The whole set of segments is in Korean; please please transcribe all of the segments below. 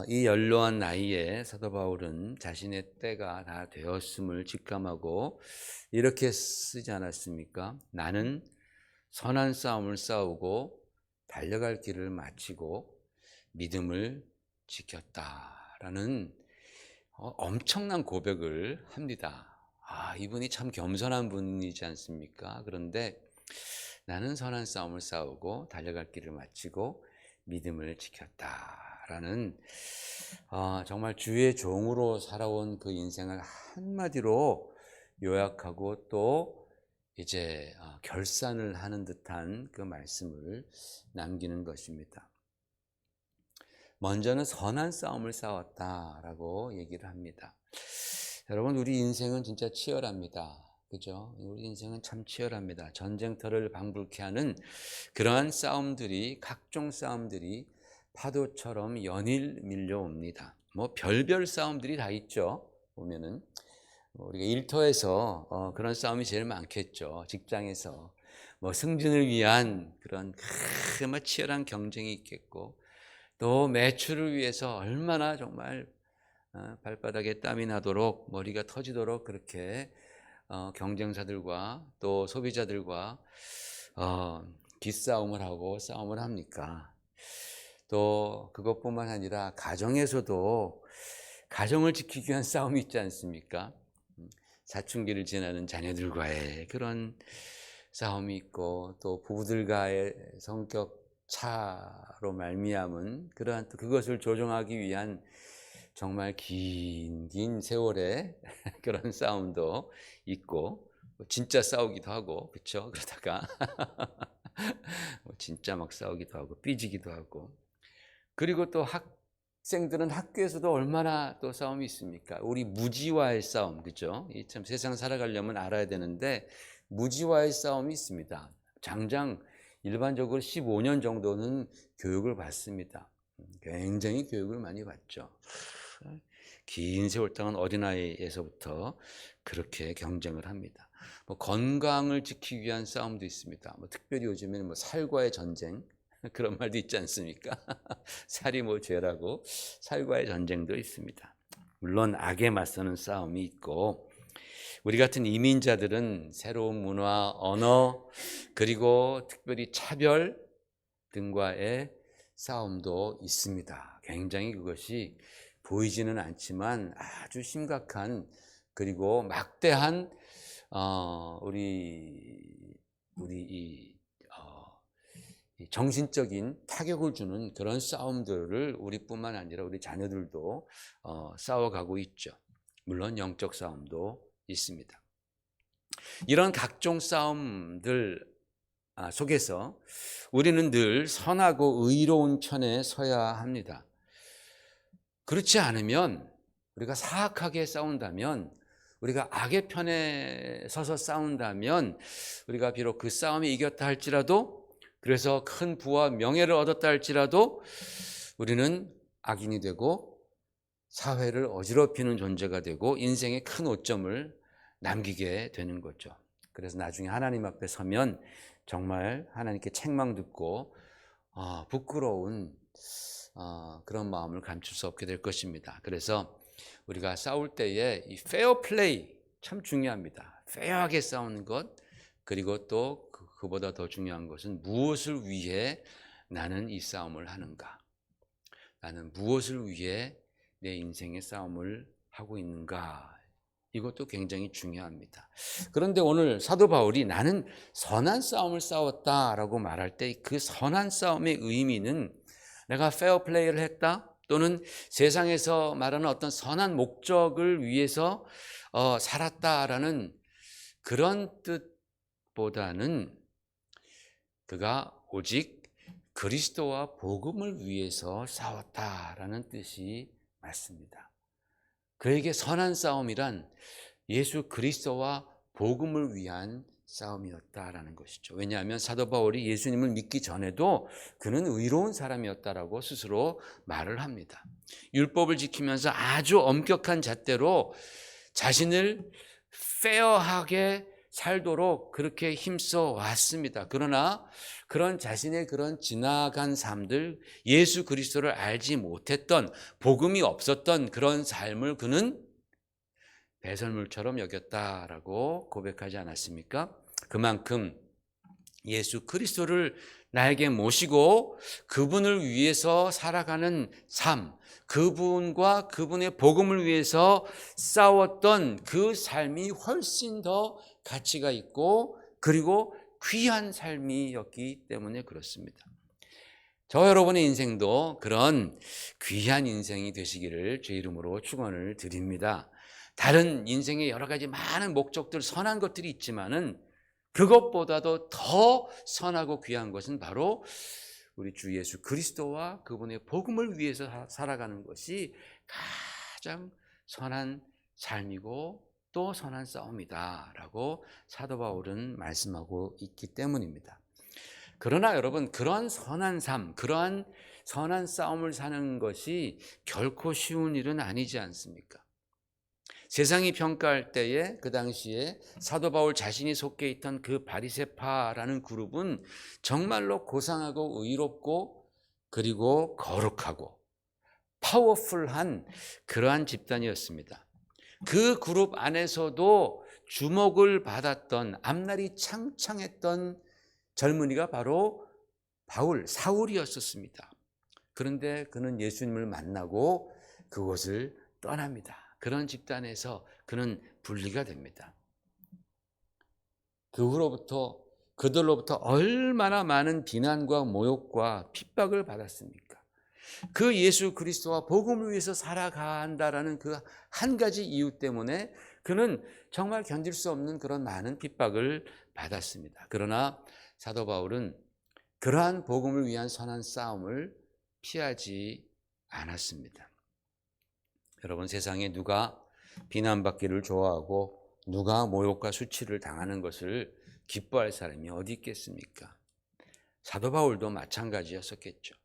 이 연로한 나이에 사도 바울은 자신의 때가 다 되었음을 직감하고 이렇게 쓰지 않았습니까? 나는 선한 싸움을 싸우고 달려갈 길을 마치고 믿음을 지켰다라는 엄청난 고백을 합니다. 이분이 참 겸손한 분이지 않습니까? 그런데 나는 선한 싸움을 싸우고 달려갈 길을 마치고 믿음을 지켰다라는 정말 주의 종으로 살아온 그 인생을 한마디로 요약하고 또 이제 결산을 하는 듯한 그 말씀을 남기는 것입니다. 먼저는 선한 싸움을 싸웠다라고 얘기를 합니다. 여러분, 우리 인생은 진짜 치열합니다. 그죠? 우리 인생은 참 치열합니다. 전쟁터를 방불케 하는 그러한 싸움들이, 각종 싸움들이 파도처럼 연일 밀려옵니다. 뭐 별별 싸움들이 다 있죠. 보면은 우리가 일터에서 그런 싸움이 제일 많겠죠. 직장에서 뭐 승진을 위한 그런 치열한 경쟁이 있겠고, 또 매출을 위해서 얼마나 정말 발바닥에 땀이 나도록 머리가 터지도록 그렇게 경쟁사들과 또 소비자들과 기싸움을 하고 싸움을 합니까? 또 그것뿐만 아니라 가정에서도 가정을 지키기 위한 싸움이 있지 않습니까? 사춘기를 지나는 자녀들과의 그런 싸움이 있고, 또 부부들과의 성격 차로 말미암은 그러한 또 그것을 조정하기 위한 정말 긴 세월의 그런 싸움도 있고, 진짜 싸우기도 하고, 그렇죠? 그러다가 진짜 막 싸우기도 하고 삐지기도 하고. 그리고 또 학생들은 학교에서도 얼마나 또 싸움이 있습니까? 우리 무지와의 싸움, 그죠? 참 세상 살아가려면 알아야 되는데 무지와의 싸움이 있습니다. 장장 일반적으로 15년 정도는 교육을 받습니다. 굉장히 교육을 많이 받죠. 긴 세월 동안 어린아이에서부터 그렇게 경쟁을 합니다. 뭐 건강을 지키기 위한 싸움도 있습니다. 뭐 특별히 요즘에는 뭐 살과의 전쟁 그런 말도 있지 않습니까? 살이 뭐 죄라고 살과의 전쟁도 있습니다. 물론 악에 맞서는 싸움이 있고, 우리 같은 이민자들은 새로운 문화, 언어, 그리고 특별히 차별 등과의 싸움도 있습니다. 굉장히 그것이 보이지는 않지만 아주 심각한, 그리고 막대한 우리 정신적인 타격을 주는 그런 싸움들을 우리뿐만 아니라 우리 자녀들도 싸워가고 있죠. 물론 영적 싸움도 있습니다. 이런 각종 싸움들 속에서 우리는 늘 선하고 의로운 편에 서야 합니다. 그렇지 않으면, 우리가 사악하게 싸운다면, 우리가 악의 편에 서서 싸운다면, 우리가 비록 그 싸움에 이겼다 할지라도, 그래서 큰 부와 명예를 얻었다 할지라도 우리는 악인이 되고 사회를 어지럽히는 존재가 되고 인생에 큰 오점을 남기게 되는 거죠. 그래서 나중에 하나님 앞에 서면 정말 하나님께 책망 듣고 부끄러운 그런 마음을 감출 수 없게 될 것입니다. 그래서 우리가 싸울 때에 이 페어 플레이 참 중요합니다. 페어하게 싸우는 것, 그리고 또 그보다 더 중요한 것은 무엇을 위해 나는 이 싸움을 하는가? 나는 무엇을 위해 내 인생의 싸움을 하고 있는가? 이것도 굉장히 중요합니다. 그런데 오늘 사도 바울이 나는 선한 싸움을 싸웠다라고 말할 때 그 선한 싸움의 의미는 내가 페어 플레이를 했다, 또는 세상에서 말하는 어떤 선한 목적을 위해서 살았다라는 그런 뜻보다는 그가 오직 그리스도와 복음을 위해서 싸웠다라는 뜻이 맞습니다. 그에게 선한 싸움이란 예수 그리스도와 복음을 위한 싸움이었다라는 것이죠. 왜냐하면 사도 바울이 예수님을 믿기 전에도 그는 의로운 사람이었다라고 스스로 말을 합니다. 율법을 지키면서 아주 엄격한 잣대로 자신을 페어하게 살도록 그렇게 힘써 왔습니다. 그러나 그런 자신의 그런 지나간 삶들, 예수 그리스도를 알지 못했던, 복음이 없었던 그런 삶을 그는 배설물처럼 여겼다라고 고백하지 않았습니까? 그만큼 예수 그리스도를 나에게 모시고 그분을 위해서 살아가는 삶, 그분과 그분의 복음을 위해서 싸웠던 그 삶이 훨씬 더 가치가 있고 그리고 귀한 삶이었기 때문에 그렇습니다. 저 여러분의 인생도 그런 귀한 인생이 되시기를 주 이름으로 축원을 드립니다. 다른 인생의 여러 가지 많은 목적들, 선한 것들이 있지만은 그것보다도 더 선하고 귀한 것은 바로 우리 주 예수 그리스도와 그분의 복음을 위해서 살아가는 것이 가장 선한 삶이고 또 선한 싸움이다라고 사도 바울은 말씀하고 있기 때문입니다. 그러나 여러분, 그러한 선한 삶, 그러한 선한 싸움을 사는 것이 결코 쉬운 일은 아니지 않습니까? 세상이 평가할 때에 그 당시에 사도 바울 자신이 속해 있던 그 바리새파라는 그룹은 정말로 고상하고 의롭고 그리고 거룩하고 파워풀한 그러한 집단이었습니다. 그 그룹 안에서도 주목을 받았던, 앞날이 창창했던 젊은이가 바로 사울이었었습니다. 그런데 그는 예수님을 만나고 그곳을 떠납니다. 그런 집단에서 그는 분리가 됩니다. 그 후로부터 그들로부터 얼마나 많은 비난과 모욕과 핍박을 받았습니까? 그 예수 그리스도와 복음을 위해서 살아간다라는 그 한 가지 이유 때문에 그는 정말 견딜 수 없는 그런 많은 핍박을 받았습니다. 그러나 사도 바울은 그러한 복음을 위한 선한 싸움을 피하지 않았습니다. 여러분, 세상에 누가 비난받기를 좋아하고 누가 모욕과 수치를 당하는 것을 기뻐할 사람이 어디 있겠습니까? 사도 바울도 마찬가지였었겠죠.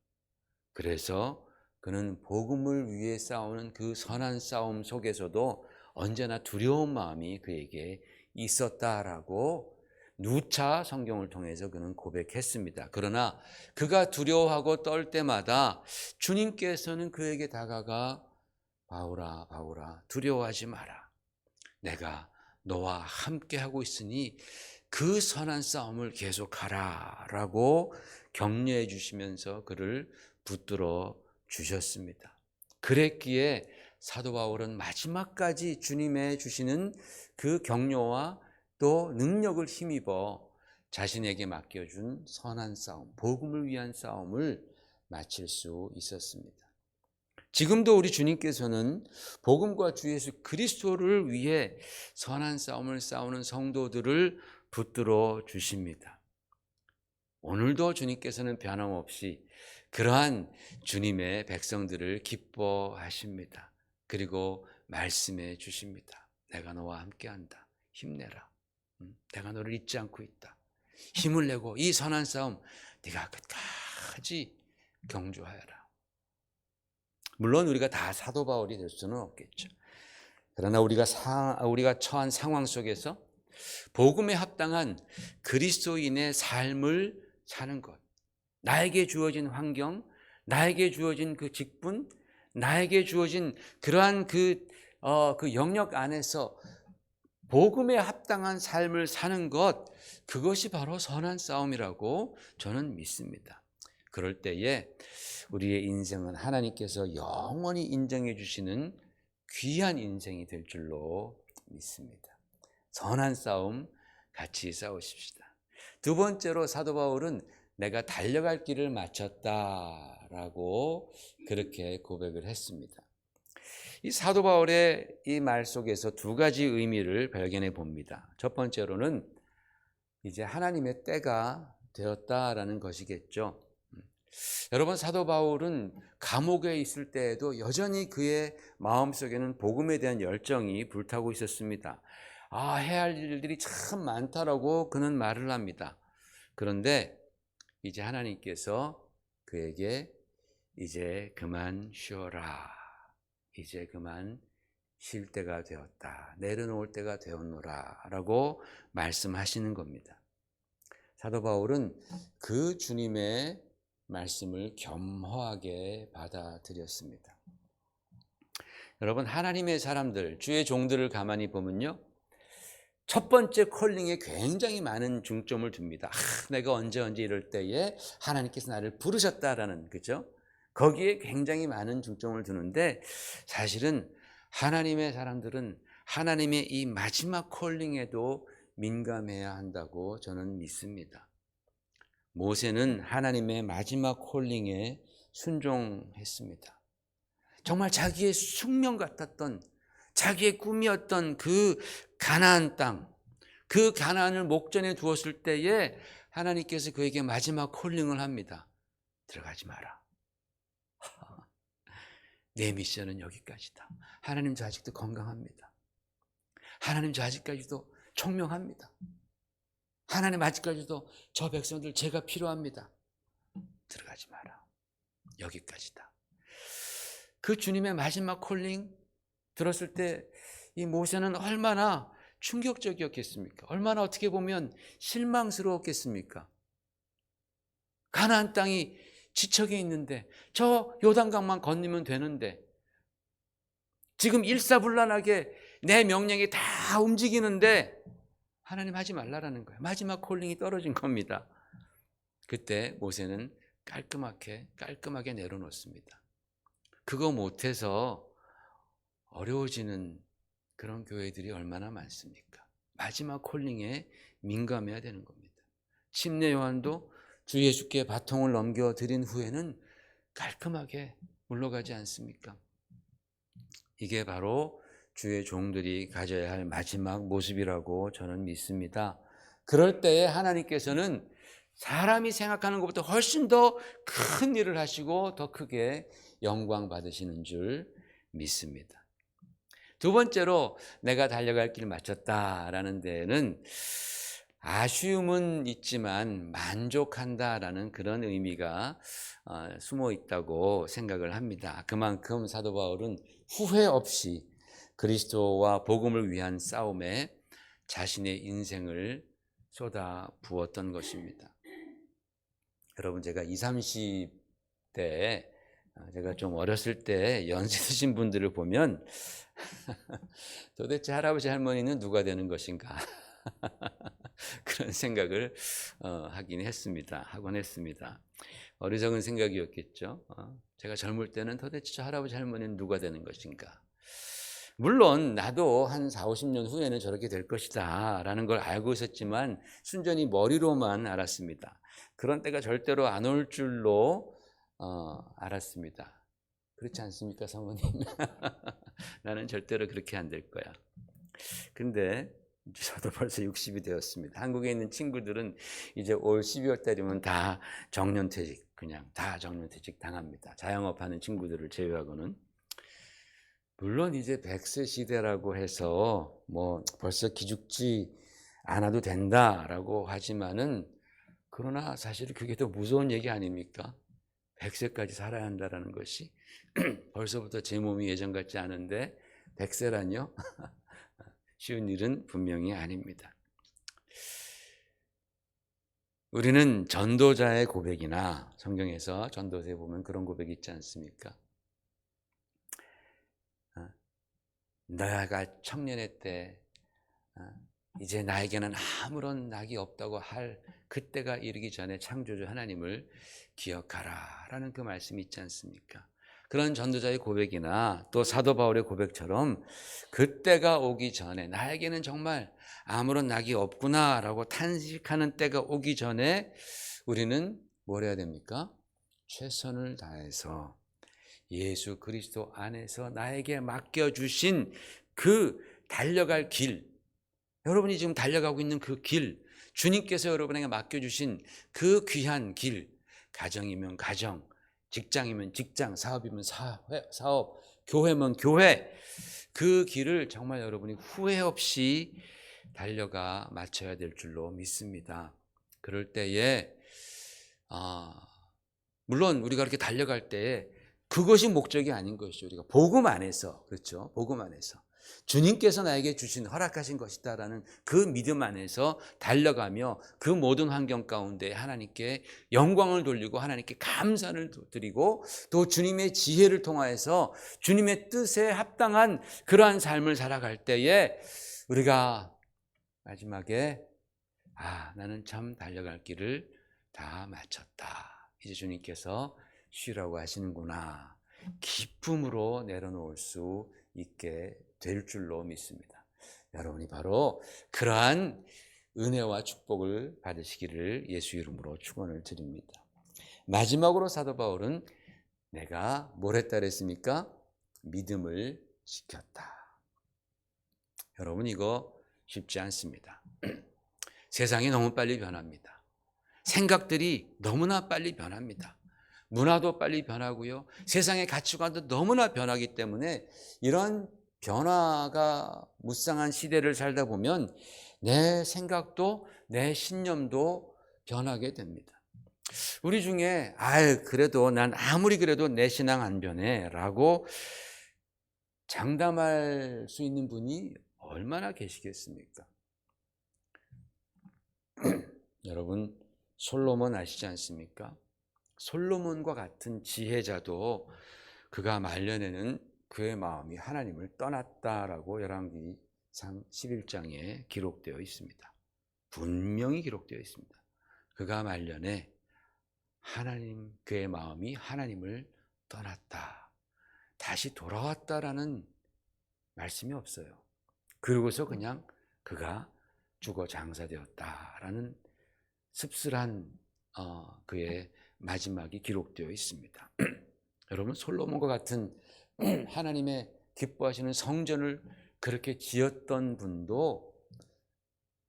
그래서 그는 복음을 위해 싸우는 그 선한 싸움 속에서도 언제나 두려운 마음이 그에게 있었다라고 누차 성경을 통해서 그는 고백했습니다. 그러나 그가 두려워하고 떨 때마다 주님께서는 그에게 다가가 바울아, 바울아, 두려워하지 마라. 내가 너와 함께 하고 있으니 그 선한 싸움을 계속하라 라고 격려해 주시면서 그를 붙들어 주셨습니다. 그랬기에 사도 바울은 마지막까지 주님의 주시는 그 격려와 또 능력을 힘입어 자신에게 맡겨준 선한 싸움, 복음을 위한 싸움을 마칠 수 있었습니다. 지금도 우리 주님께서는 복음과 주 예수 그리스도를 위해 선한 싸움을 싸우는 성도들을 붙들어 주십니다. 오늘도 주님께서는 변함없이 그러한 주님의 백성들을 기뻐하십니다. 그리고 말씀해 주십니다. 내가 너와 함께한다. 힘내라. 내가 너를 잊지 않고 있다. 힘을 내고 이 선한 싸움 네가 끝까지 경주하여라. 물론 우리가 다 사도 바울이 될 수는 없겠죠. 그러나 우리가 처한 상황 속에서 복음에 합당한 그리스도인의 삶을 사는 것, 나에게 주어진 환경, 나에게 주어진 그 직분, 나에게 주어진 그러한 그 영역 안에서 복음에 합당한 삶을 사는 것, 그것이 바로 선한 싸움이라고 저는 믿습니다. 그럴 때에 우리의 인생은 하나님께서 영원히 인정해 주시는 귀한 인생이 될 줄로 믿습니다. 선한 싸움 같이 싸우십시다. 두 번째로 사도 바울은 내가 달려갈 길을 마쳤다라고 그렇게 고백을 했습니다. 이 사도 바울의 이 말 속에서 두 가지 의미를 발견해 봅니다. 첫 번째로는 이제 하나님의 때가 되었다라는 것이겠죠. 여러분, 사도 바울은 감옥에 있을 때에도 여전히 그의 마음속에는 복음에 대한 열정이 불타고 있었습니다. 해야 할 일들이 참 많다라고 그는 말을 합니다. 그런데 이제 하나님께서 그에게 이제 그만 쉬어라. 이제 그만 쉴 때가 되었다. 내려놓을 때가 되었노라 라고 말씀하시는 겁니다. 사도 바울은 그 주님의 말씀을 겸허하게 받아들였습니다. 여러분, 하나님의 사람들, 주의 종들을 가만히 보면요, 첫 번째 콜링에 굉장히 많은 중점을 둡니다. 내가 언제 이럴 때에 하나님께서 나를 부르셨다라는, 그죠? 거기에 굉장히 많은 중점을 두는데, 사실은 하나님의 사람들은 하나님의 이 마지막 콜링에도 민감해야 한다고 저는 믿습니다. 모세는 하나님의 마지막 콜링에 순종했습니다. 정말 자기의 숙명 같았던, 자기의 꿈이었던 그 가나안 땅, 그 가나안을 목전에 두었을 때에 하나님께서 그에게 마지막 콜링을 합니다. 들어가지 마라. 내 미션은 여기까지다. 하나님, 저 아직도 건강합니다. 하나님, 저 아직까지도 총명합니다. 하나님, 아직까지도 저 백성들 제가 필요합니다. 들어가지 마라. 여기까지다. 그 주님의 마지막 콜링 들었을 때 이 모세는 얼마나 충격적이었겠습니까? 얼마나 어떻게 보면 실망스러웠겠습니까? 가나안 땅이 지척에 있는데, 저 요단강만 건너면 되는데, 지금 일사불란하게 내 명령이 다 움직이는데 하나님 하지 말라라는 거예요. 마지막 콜링이 떨어진 겁니다. 그때 모세는 깔끔하게 내려놓습니다. 그거 못해서 어려워지는 그런 교회들이 얼마나 많습니까? 마지막 콜링에 민감해야 되는 겁니다. 침례 요한도 주 예수께 바통을 넘겨드린 후에는 깔끔하게 물러가지 않습니까? 이게 바로 주의 종들이 가져야 할 마지막 모습이라고 저는 믿습니다. 그럴 때에 하나님께서는 사람이 생각하는 것보다 훨씬 더 큰 일을 하시고 더 크게 영광 받으시는 줄 믿습니다. 두 번째로 내가 달려갈 길 마쳤다라는 데는 아쉬움은 있지만 만족한다라는 그런 의미가 숨어 있다고 생각을 합니다. 그만큼 사도 바울은 후회 없이 그리스도와 복음을 위한 싸움에 자신의 인생을 쏟아 부었던 것입니다. 여러분, 제가 20, 30대, 제가 좀 어렸을 때 연세 드신 분들을 보면 도대체 할아버지 할머니는 누가 되는 것인가 그런 생각을 하긴 했습니다. 하곤 했습니다. 어리석은 생각이었겠죠. 제가 젊을 때는 도대체 저 할아버지 할머니는 누가 되는 것인가. 물론 나도 한 40, 50년 후에는 저렇게 될 것이다 라는 걸 알고 있었지만 순전히 머리로만 알았습니다. 그런 때가 절대로 안 올 줄로 알았습니다. 그렇지 않습니까, 사모님? 나는 절대로 그렇게 안 될 거야. 근데 저도 벌써 60이 되었습니다. 한국에 있는 친구들은 이제 올 12월 달이면 다 정년퇴직, 그냥 다 정년퇴직 당합니다. 자영업하는 친구들을 제외하고는. 물론 이제 100세 시대라고 해서 뭐 벌써 기죽지 않아도 된다라고 하지만은, 그러나 사실 그게 더 무서운 얘기 아닙니까? 100세까지 살아야 한다는 것이. 벌써부터 제 몸이 예전 같지 않은데 100세란요? 쉬운 일은 분명히 아닙니다. 우리는 전도자의 고백이나 성경에서 전도서에 보면 그런 고백이 있지 않습니까? 내가 청년의 때 이제 나에게는 아무런 낙이 없다고 할 그때가 이르기 전에 창조주 하나님을 기억하라 라는 그 말씀이 있지 않습니까? 그런 전도자의 고백이나 또 사도 바울의 고백처럼 그때가 오기 전에, 나에게는 정말 아무런 낙이 없구나 라고 탄식하는 때가 오기 전에 우리는 뭘 해야 됩니까? 최선을 다해서 예수 그리스도 안에서 나에게 맡겨주신 그 달려갈 길, 여러분이 지금 달려가고 있는 그 길, 주님께서 여러분에게 맡겨주신 그 귀한 길, 가정이면 가정, 직장이면 직장, 사업이면 사업, 교회면 교회, 그 길을 정말 여러분이 후회 없이 달려가 마쳐야 될 줄로 믿습니다. 그럴 때에 물론 우리가 그렇게 달려갈 때에 그것이 목적이 아닌 것이죠. 우리가 복음 안에서, 그렇죠? 복음 안에서 주님께서 나에게 주신 허락하신 것이다라는 그 믿음 안에서 달려가며 그 모든 환경 가운데 하나님께 영광을 돌리고 하나님께 감사를 드리고 또 주님의 지혜를 통하여서 주님의 뜻에 합당한 그러한 삶을 살아갈 때에 우리가 마지막에 나는 참 달려갈 길을 다 마쳤다. 이제 주님께서 쉬라고 하시는구나. 기쁨으로 내려놓을 수 있게 될 줄로 믿습니다. 여러분이 바로 그러한 은혜와 축복을 받으시기를 예수 이름으로 축원을 드립니다. 마지막으로 사도 바울은 내가 뭘 했다 그랬습니까? 믿음을 지켰다. 여러분 이거 쉽지 않습니다. 세상이 너무 빨리 변합니다. 생각들이 너무나 빨리 변합니다. 문화도 빨리 변하고요. 세상의 가치관도 너무나 변하기 때문에 이런 변화가 무쌍한 시대를 살다 보면 내 생각도 내 신념도 변하게 됩니다. 우리 중에 그래도 난 아무리 그래도 내 신앙 안 변해 라고 장담할 수 있는 분이 얼마나 계시겠습니까? 여러분 솔로몬 아시지 않습니까? 솔로몬과 같은 지혜자도 그가 말년에는 그의 마음이 하나님을 떠났다라고 열왕기상 11장에 기록되어 있습니다. 분명히 기록되어 있습니다. 그가 말년에 그의 마음이 하나님을 떠났다. 다시 돌아왔다라는 말씀이 없어요. 그러고서 그냥 그가 죽어 장사되었다라는 씁쓸한 그의 마지막이 기록되어 있습니다. 여러분 솔로몬과 같은 하나님의 기뻐하시는 성전을 그렇게 지었던 분도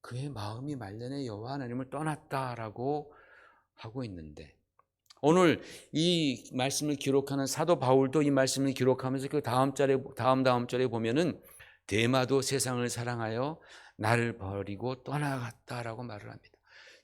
그의 마음이 말년에 여호와 하나님을 떠났다라고 하고 있는데 오늘 이 말씀을 기록하는 사도 바울도 이 말씀을 기록하면서 그 다음 절에 보면은 데마도 세상을 사랑하여 나를 버리고 떠나갔다라고 말을 합니다.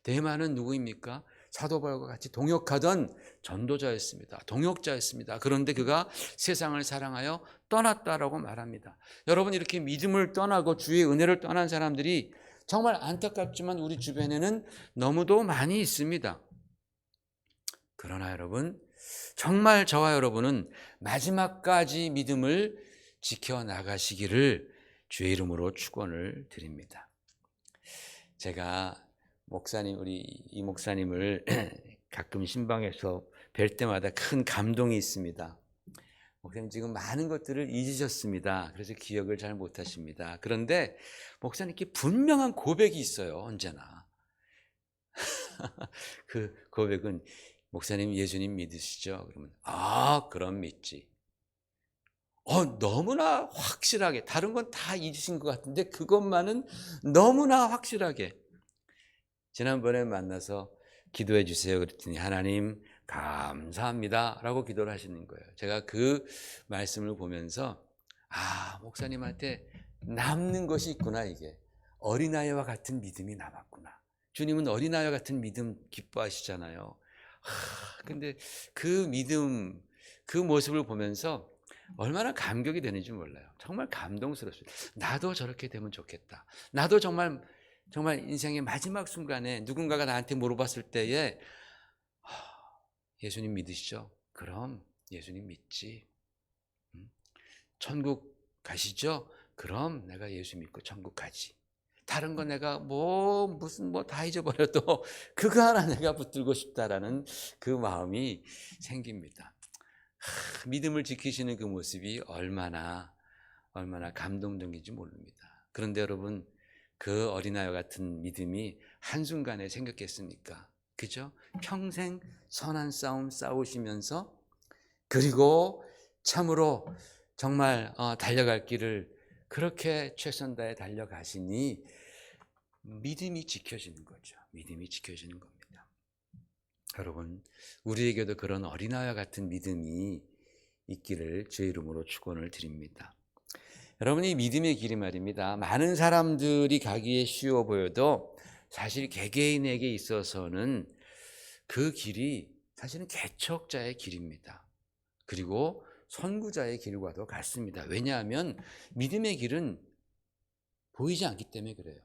데마는 누구입니까? 사도 바울과 같이 동역하던 전도자였습니다. 동역자였습니다. 그런데 그가 세상을 사랑하여 떠났다라고 말합니다. 여러분 이렇게 믿음을 떠나고 주의 은혜를 떠난 사람들이 정말 안타깝지만 우리 주변에는 너무도 많이 있습니다. 그러나 여러분 정말 저와 여러분은 마지막까지 믿음을 지켜나가시기를 주의 이름으로 축원을 드립니다. 제가 우리 이 목사님을 가끔 신방에서 뵐 때마다 큰 감동이 있습니다. 목사님 지금 많은 것들을 잊으셨습니다. 그래서 기억을 잘 못하십니다. 그런데 목사님께 분명한 고백이 있어요. 언제나. 그 고백은 목사님 예수님 믿으시죠? 그러면 그럼 믿지. 너무나 확실하게 다른 건 다 잊으신 것 같은데 그것만은 너무나 확실하게 지난번에 만나서 기도해 주세요 그랬더니 하나님 감사합니다 라고 기도를 하시는 거예요. 제가 그 말씀을 보면서 목사님한테 남는 것이 있구나. 이게 어린아이와 같은 믿음이 남았구나. 주님은 어린아이와 같은 믿음 기뻐하시잖아요. 근데 그 믿음 그 모습을 보면서 얼마나 감격이 되는지 몰라요. 정말 감동스럽습니다. 나도 저렇게 되면 좋겠다. 나도 정말 인생의 마지막 순간에 누군가가 나한테 물어봤을 때에 예수님 믿으시죠? 그럼 예수님 믿지. 천국 가시죠? 그럼 내가 예수 믿고 천국 가지. 다른 거 내가 무슨 다 잊어버려도 그거 하나 내가 붙들고 싶다라는 그 마음이 생깁니다. 믿음을 지키시는 그 모습이 얼마나 감동적인지 모릅니다. 그런데 여러분 그 어린아이와 같은 믿음이 한순간에 생겼겠습니까? 그죠? 평생 선한 싸움 싸우시면서 그리고 참으로 정말 달려갈 길을 그렇게 최선 다해 달려가시니 믿음이 지켜지는 거죠. 믿음이 지켜지는 겁니다. 여러분 우리에게도 그런 어린아이와 같은 믿음이 있기를 주의 이름으로 축원을 드립니다. 여러분 이 믿음의 길이 말입니다. 많은 사람들이 가기에 쉬워 보여도 사실 개개인에게 있어서는 그 길이 사실은 개척자의 길입니다. 그리고 선구자의 길과도 같습니다. 왜냐하면 믿음의 길은 보이지 않기 때문에 그래요.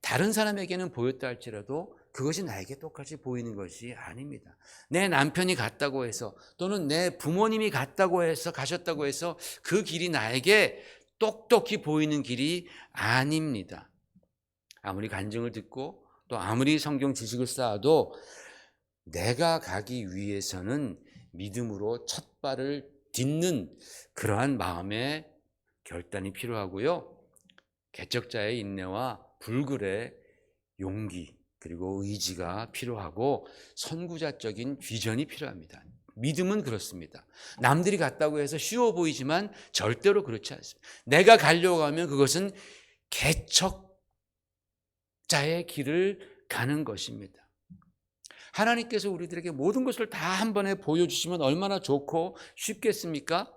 다른 사람에게는 보였다 할지라도 그것이 나에게 똑같이 보이는 것이 아닙니다. 내 남편이 갔다고 해서 또는 내 부모님이 갔다고 해서 가셨다고 해서 그 길이 나에게 똑똑히 보이는 길이 아닙니다. 아무리 간증을 듣고 또 아무리 성경 지식을 쌓아도 내가 가기 위해서는 믿음으로 첫 발을 딛는 그러한 마음의 결단이 필요하고요. 개척자의 인내와 불굴의 용기 그리고 의지가 필요하고 선구자적인 비전이 필요합니다. 믿음은 그렇습니다. 남들이 갔다고 해서 쉬워 보이지만 절대로 그렇지 않습니다. 내가 가려고 하면 그것은 개척자의 길을 가는 것입니다. 하나님께서 우리들에게 모든 것을 다 한 번에 보여주시면 얼마나 좋고 쉽겠습니까?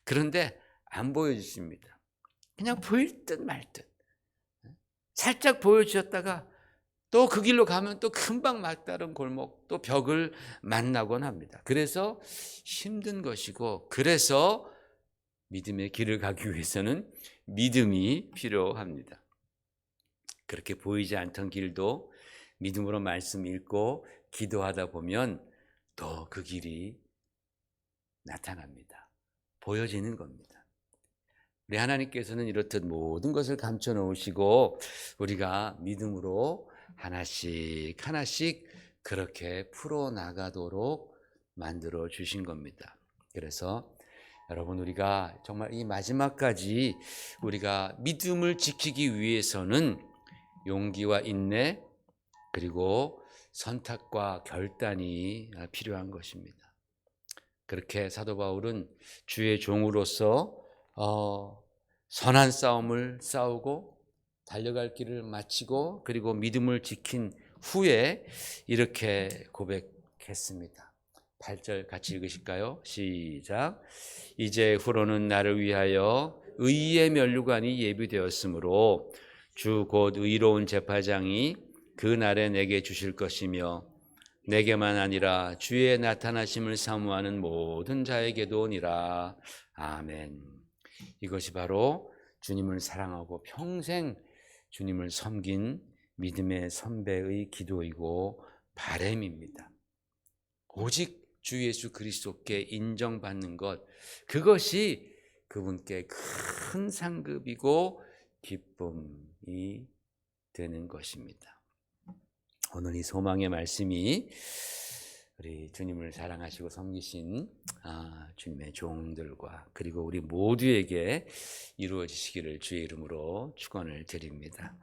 그런데 안 보여주십니다. 그냥 보일 듯 말 듯. 살짝 보여주셨다가 또 그 길로 가면 또 금방 막다른 골목 또 벽을 만나곤 합니다. 그래서 힘든 것이고 그래서 믿음의 길을 가기 위해서는 믿음이 필요합니다. 그렇게 보이지 않던 길도 믿음으로 말씀 읽고 기도하다 보면 또 그 길이 나타납니다. 보여지는 겁니다. 우리 하나님께서는 이렇듯 모든 것을 감춰 놓으시고 우리가 믿음으로 하나씩 하나씩 그렇게 풀어나가도록 만들어 주신 겁니다. 그래서 여러분 우리가 정말 이 마지막까지 우리가 믿음을 지키기 위해서는 용기와 인내 그리고 선택과 결단이 필요한 것입니다. 그렇게 사도 바울은 주의 종으로서 선한 싸움을 싸우고 달려갈 길을 마치고 그리고 믿음을 지킨 후에 이렇게 고백했습니다. 8절 같이 읽으실까요? 시작. 이제 후로는 나를 위하여 의의 면류관이 예비되었으므로 주 곧 의로운 제사장이 그 날에 내게 주실 것이며 내게만 아니라 주의 나타나심을 사모하는 모든 자에게도 오니라. 아멘. 이것이 바로 주님을 사랑하고 평생 주님을 섬긴 믿음의 선배의 기도이고 바람입니다. 오직 주 예수 그리스도께 인정받는 것, 그것이 그분께 큰 상급이고 기쁨이 되는 것입니다. 오늘 이 소망의 말씀이 우리 주님을 사랑하시고 섬기신 주님의 종들과 그리고 우리 모두에게 이루어지시기를 주의 이름으로 축원을 드립니다.